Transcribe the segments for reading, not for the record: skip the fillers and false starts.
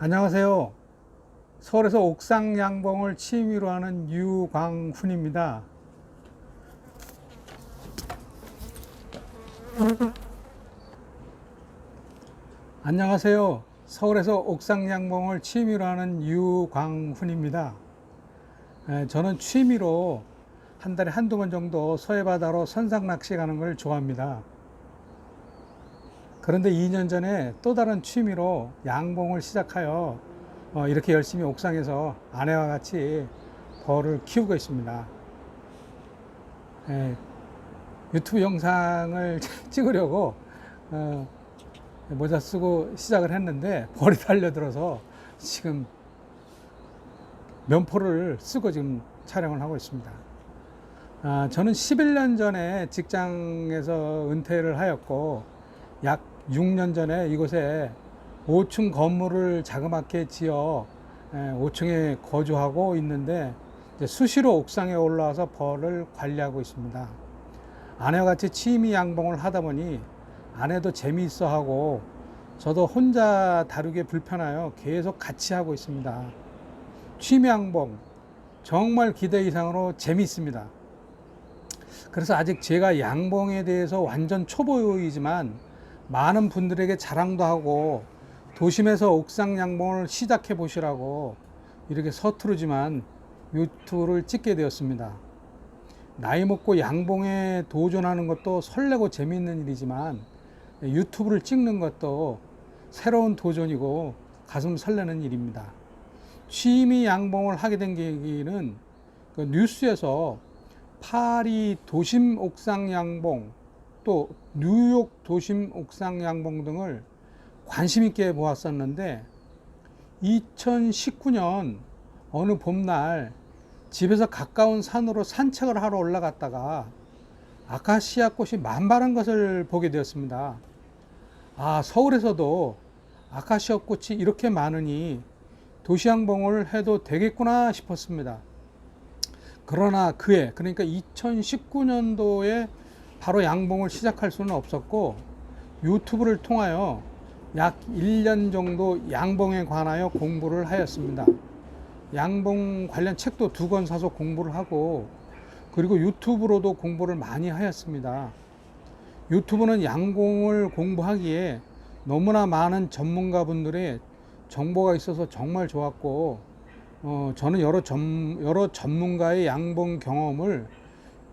안녕하세요. 서울에서 옥상 양봉을 취미로 하는 유광훈입니다. 안녕하세요. 서울에서 옥상 양봉을 취미로 하는 유광훈입니다. 저는 취미로 한 달에 한두 번 정도 서해바다로 선상 낚시 가는 걸 좋아합니다. 그런데 2년 전에 또 다른 취미로 양봉을 시작하여 이렇게 열심히 옥상에서 아내와 같이 벌을 키우고 있습니다. 유튜브 영상을 찍으려고 모자 쓰고 시작을 했는데 벌이 달려들어서 지금 면포를 쓰고 지금 촬영을 하고 있습니다. 저는 11년 전에 직장에서 은퇴를 하였고 약 6년 전에 이곳에 5층 건물을 자그맣게 지어 5층에 거주하고 있는데 수시로 옥상에 올라와서 벌을 관리하고 있습니다. 아내와 같이 취미 양봉을 하다 보니 아내도 재미있어 하고 저도 혼자 다루기 불편하여 계속 같이 하고 있습니다. 취미 양봉 정말 기대 이상으로 재미있습니다. 그래서 아직 제가 양봉에 대해서 완전 초보이지만 많은 분들에게 자랑도 하고 도심에서 옥상 양봉을 시작해 보시라고 이렇게 서투르지만 유튜브를 찍게 되었습니다. 나이 먹고 양봉에 도전하는 것도 설레고 재미있는 일이지만 유튜브를 찍는 것도 새로운 도전이고 가슴 설레는 일입니다. 취미 양봉을 하게 된 계기는 그 뉴스에서 파리 도심 옥상 양봉 또 뉴욕 도심 옥상 양봉 등을 관심 있게 보았었는데 2019년 어느 봄날 집에서 가까운 산으로 산책을 하러 올라갔다가 아카시아 꽃이 만발한 것을 보게 되었습니다. 서울에서도 아카시아 꽃이 이렇게 많으니 도시양봉을 해도 되겠구나 싶었습니다. 그러나 그러니까 2019년도에 바로 양봉을 시작할 수는 없었고 유튜브를 통하여 약 1년 정도 양봉에 관하여 공부를 하였습니다. 양봉 관련 책도 2권 사서 공부를 하고 그리고 유튜브로도 공부를 많이 하였습니다. 유튜브는 양봉을 공부하기에 너무나 많은 전문가분들의 정보가 있어서 정말 좋았고 저는 여러 전문가의 양봉 경험을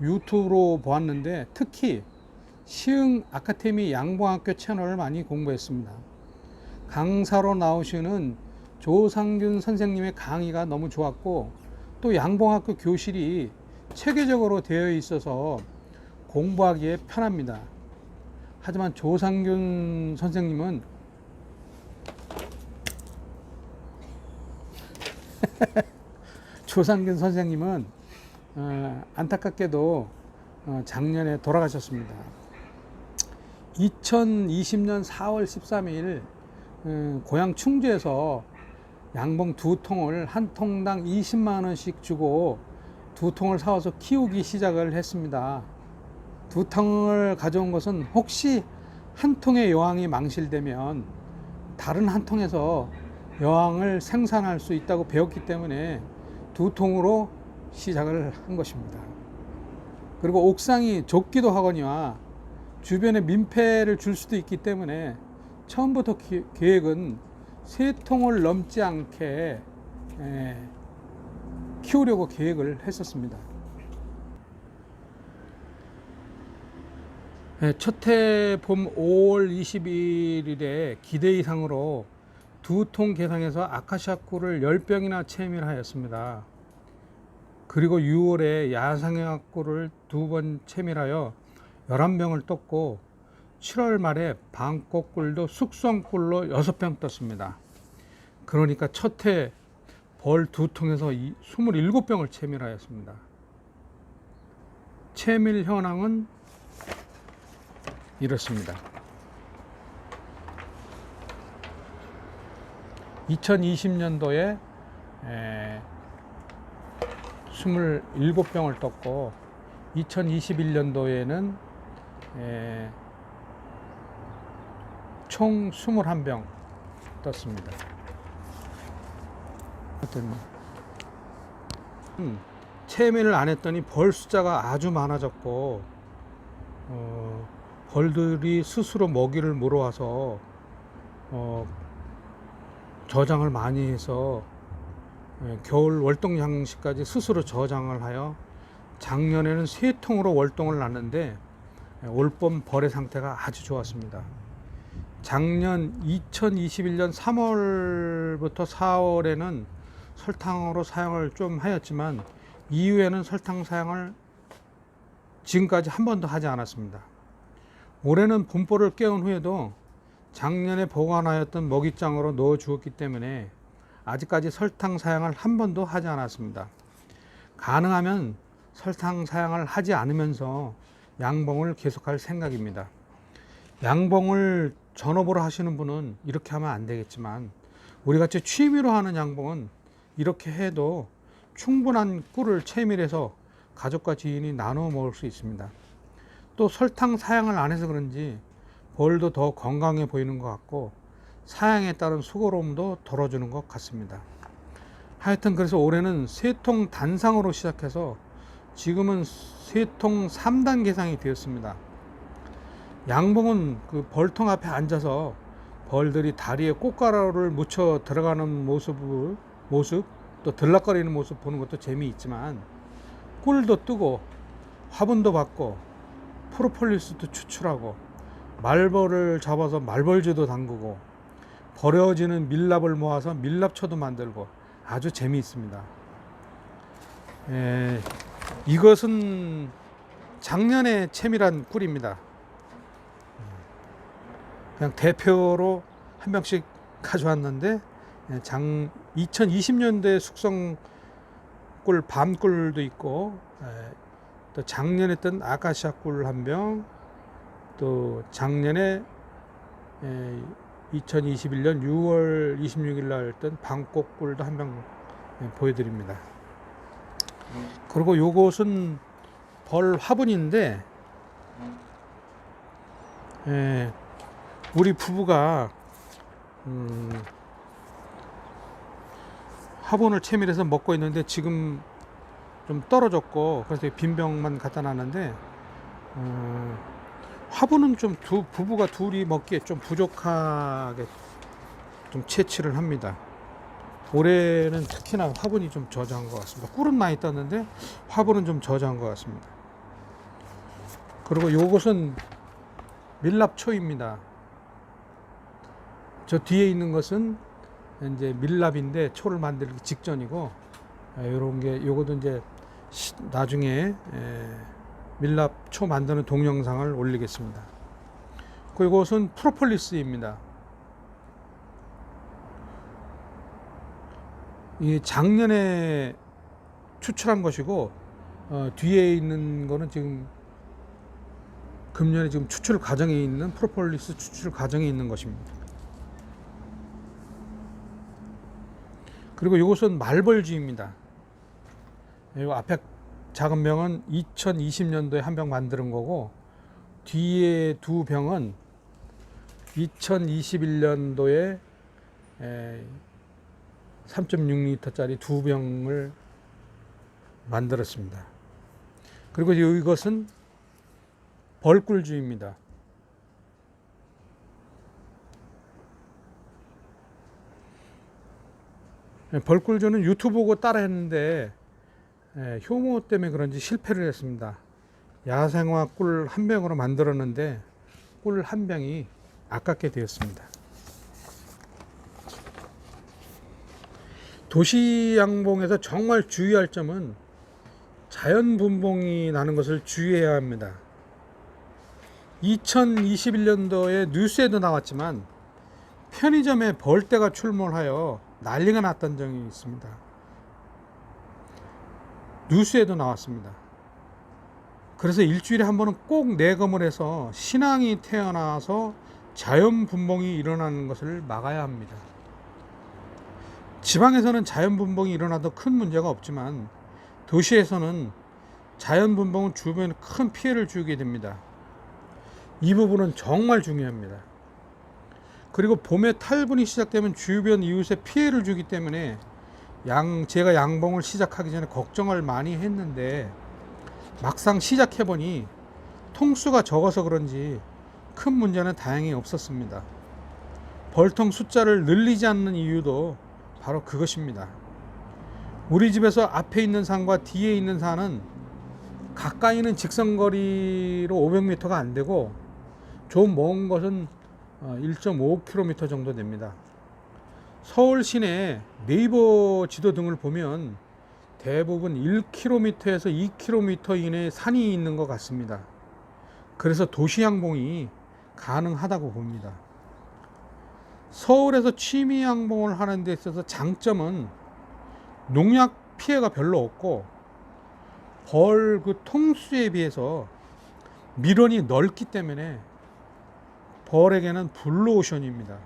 유튜브로 보았는데 특히 시흥 아카데미 양봉학교 채널을 많이 공부했습니다. 강사로 나오시는 조상균 선생님의 강의가 너무 좋았고 또 양봉학교 교실이 체계적으로 되어 있어서 공부하기에 편합니다. 하지만 조상균 선생님은 안타깝게도 작년에 돌아가셨습니다. 2020년 4월 13일 고향 충주에서 양봉 2통을 한 통당 20만 원씩 주고 2통을 사와서 키우기 시작을 했습니다. 2통을 가져온 것은 혹시 한 통의 여왕이 망실되면 다른 한 통에서 여왕을 생산할 수 있다고 배웠기 때문에 2통으로 시작을 한 것입니다. 그리고 옥상이 좁기도 하거니와 주변에 민폐를 줄 수도 있기 때문에 처음부터 계획은 3통을 넘지 않게 키우려고 계획을 했었습니다. 첫 해 봄 5월 21일에 기대 이상으로 2통 개상해서 아카시아 꿀을 10병이나 채미를 하였습니다. 그리고 6월에 야생화 꿀을 2번 채밀하여 11병을 떴고 7월 말에 방꽃꿀도 숙성꿀로 6병 떴습니다. 그러니까 첫 해 벌 2통에서 27병을 채밀하였습니다. 채밀 현황은 이렇습니다. 2020년도에 27병을 떴고 2021년도에는 총 21병 떴습니다. 하여튼 체면을 안 했더니 벌 숫자가 아주 많아졌고, 벌들이 스스로 먹이를 물어와서 저장을 많이 해서 겨울 월동 양식까지 스스로 저장을 하여 작년에는 3통으로 월동을 났는데 올봄 벌의 상태가 아주 좋았습니다. 작년 2021년 3월부터 4월에는 설탕으로 사용을 좀 하였지만 이후에는 설탕 사용을 지금까지 한 번도 하지 않았습니다. 올해는 분포를 깨운 후에도 작년에 보관하였던 먹이장으로 넣어 주었기 때문에 아직까지 설탕 사용을 한 번도 하지 않았습니다. 가능하면 설탕 사용을 하지 않으면서 양봉을 계속할 생각입니다. 양봉을 전업으로 하시는 분은 이렇게 하면 안 되겠지만 우리같이 취미로 하는 양봉은 이렇게 해도 충분한 꿀을 채밀해서 가족과 지인이 나눠 먹을 수 있습니다. 또 설탕 사용을 안 해서 그런지 벌도 더 건강해 보이는 것 같고 사양에 따른 수고로움도 덜어주는 것 같습니다. 하여튼 그래서 올해는 3통 단상으로 시작해서 지금은 3통 3단계상이 되었습니다. 양봉은 그 벌통 앞에 앉아서 벌들이 다리에 꽃가루를 묻혀 들어가는 모습, 또 들락거리는 모습 보는 것도 재미있지만 꿀도 뜨고 화분도 받고 프로폴리스도 추출하고 말벌을 잡아서 말벌쥐도 담그고 버려지는 밀랍을 모아서 밀랍초도 만들고 아주 재미있습니다. 이것은 작년에 채밀한 꿀입니다. 그냥 대표로 한 병씩 가져왔는데 2020년도에 숙성 꿀 밤꿀도 있고 또 작년에 뜬 아카시아 꿀 한 병, 또 작년에 2021년 6월 26일 날 뜬 방꽃꿀도 한 병 보여드립니다. 그리고 요것은 벌 화분인데 우리 부부가 화분을 채밀해서 먹고 있는데 지금 좀 떨어졌고 그래서 빈 병만 갖다 놨는데 화분은 좀 부부가 둘이 먹기에 좀 부족하게 좀 채취를 합니다. 올해는 특히나 화분이 좀 저조한 것 같습니다. 꿀은 많이 떴는데 화분은 좀 저조한 것 같습니다. 그리고 요것은 밀랍초입니다. 저 뒤에 있는 것은 이제 밀랍인데 초를 만들기 직전이고 이런 게 요것도 이제 나중에 밀랍 초 만드는 동영상을 올리겠습니다. 그리고 이것은 프로폴리스입니다. 이 작년에 추출한 것이고 뒤에 있는 거는 지금 금년에 지금 추출 과정에 있는 프로폴리스 추출 과정에 있는 것입니다. 그리고 이것은 말벌쥐입니다. 이 앞에 작은 병은 2020년도에 한 병 만드는 거고 뒤에 두 병은 2021년도에 3.6L짜리 두 병을 만들었습니다. 그리고 이것은 벌꿀주입니다. 벌꿀주는 유튜브 보고 따라 했는데 효모 때문에 그런지 실패를 했습니다. 야생화 꿀 한 병으로 만들었는데 꿀 한 병이 아깝게 되었습니다. 도시 양봉에서 정말 주의할 점은 자연 분봉이 나는 것을 주의해야 합니다. 2021년도에 뉴스에도 나왔지만 편의점에 벌떼가 출몰하여 난리가 났던 적이 있습니다. 뉴스에도 나왔습니다. 그래서 일주일에 한 번은 꼭 내검을 해서 신앙이 태어나서 자연 분봉이 일어나는 것을 막아야 합니다. 지방에서는 자연 분봉이 일어나도 큰 문제가 없지만 도시에서는 자연 분봉은 주변에 큰 피해를 주게 됩니다. 이 부분은 정말 중요합니다. 그리고 봄에 탈분이 시작되면 주변 이웃에 피해를 주기 때문에 제가 양봉을 시작하기 전에 걱정을 많이 했는데 막상 시작해보니 통수가 적어서 그런지 큰 문제는 다행히 없었습니다. 벌통 숫자를 늘리지 않는 이유도 바로 그것입니다. 우리 집에서 앞에 있는 산과 뒤에 있는 산은 가까이는 직선거리로 500m가 안 되고 좀 먼 것은 1.5km 정도 됩니다. 서울 시내 네이버 지도 등을 보면 대부분 1km에서 2km 이내에 산이 있는 것 같습니다. 그래서 도시양봉이 가능하다고 봅니다. 서울에서 취미양봉을 하는 데 있어서 장점은 농약 피해가 별로 없고 벌 그 통수에 비해서 밀원이 넓기 때문에 벌에게는 블루오션입니다.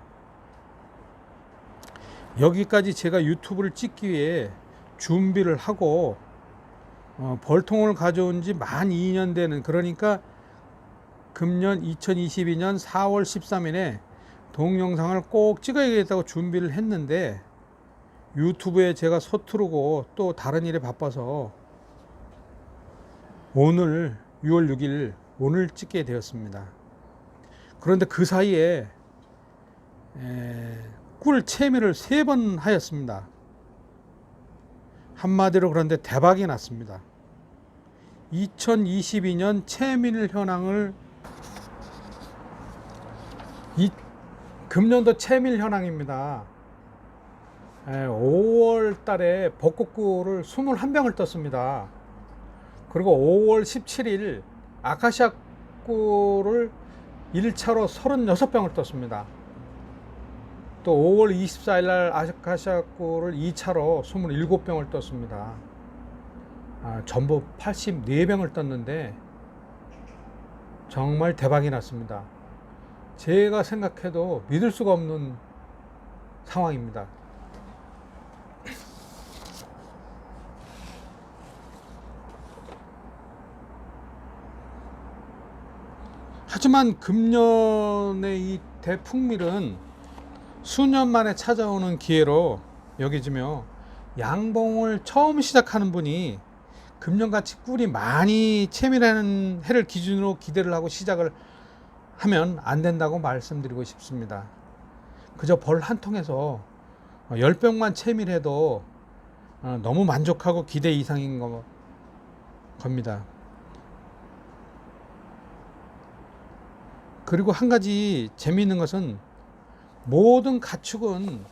여기까지 제가 유튜브를 찍기 위해 준비를 하고 벌통을 가져온 지 만 2년 되는, 그러니까 금년 2022년 4월 13일에 동영상을 꼭 찍어야겠다고 준비를 했는데 유튜브에 제가 서투르고 또 다른 일에 바빠서 오늘 6월 6일 오늘 찍게 되었습니다. 그런데 그 사이에 꿀 채미를 3번 하였습니다. 한마디로 그런데 대박이 났습니다. 2022년 채밀 현황을 금년도 채밀 현황입니다. 5월 달에 벚꽃꿀을 21병을 떴습니다. 그리고 5월 17일 아카시아 꿀을 1차로 36병을 떴습니다. 또 5월 24일 날 아카시아 꿀을 2차로 27병을 떴습니다. 전부 84병을 떴는데 정말 대박이 났습니다. 제가 생각해도 믿을 수가 없는 상황입니다. 하지만 금년의 이 대풍밀은 수년 만에 찾아오는 기회로 여겨지며 양봉을 처음 시작하는 분이 금년같이 꿀이 많이 채밀하는 해를 기준으로 기대를 하고 시작을 하면 안 된다고 말씀드리고 싶습니다. 그저 벌 한 통에서 10병만 채밀해도 너무 만족하고 기대 이상인 겁니다. 그리고 한 가지 재미있는 것은 모든 가축은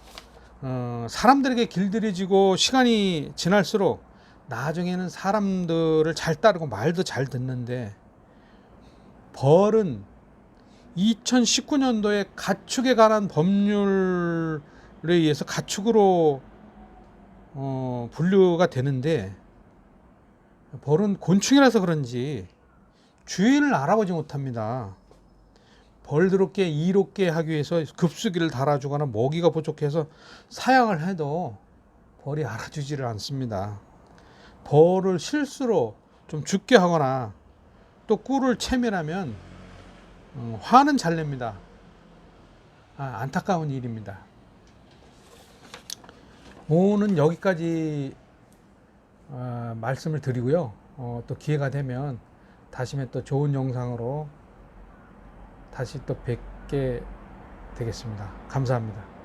사람들에게 길들여지고 시간이 지날수록 나중에는 사람들을 잘 따르고 말도 잘 듣는데 벌은 2019년도에 가축에 관한 법률에 의해서 가축으로 분류가 되는데 벌은 곤충이라서 그런지 주인을 알아보지 못합니다. 벌드럽게 이롭게 하기 위해서 급수기를 달아주거나 먹이가 부족해서 사양을 해도 벌이 알아주지를 않습니다. 벌을 실수로 좀 죽게 하거나 또 꿀을 채밀하면 화는 잘 냅니다. 안타까운 일입니다. 오늘 여기까지 말씀을 드리고요. 또 기회가 되면 다시금 또 좋은 영상으로 다시 또 뵙게 되겠습니다. 감사합니다.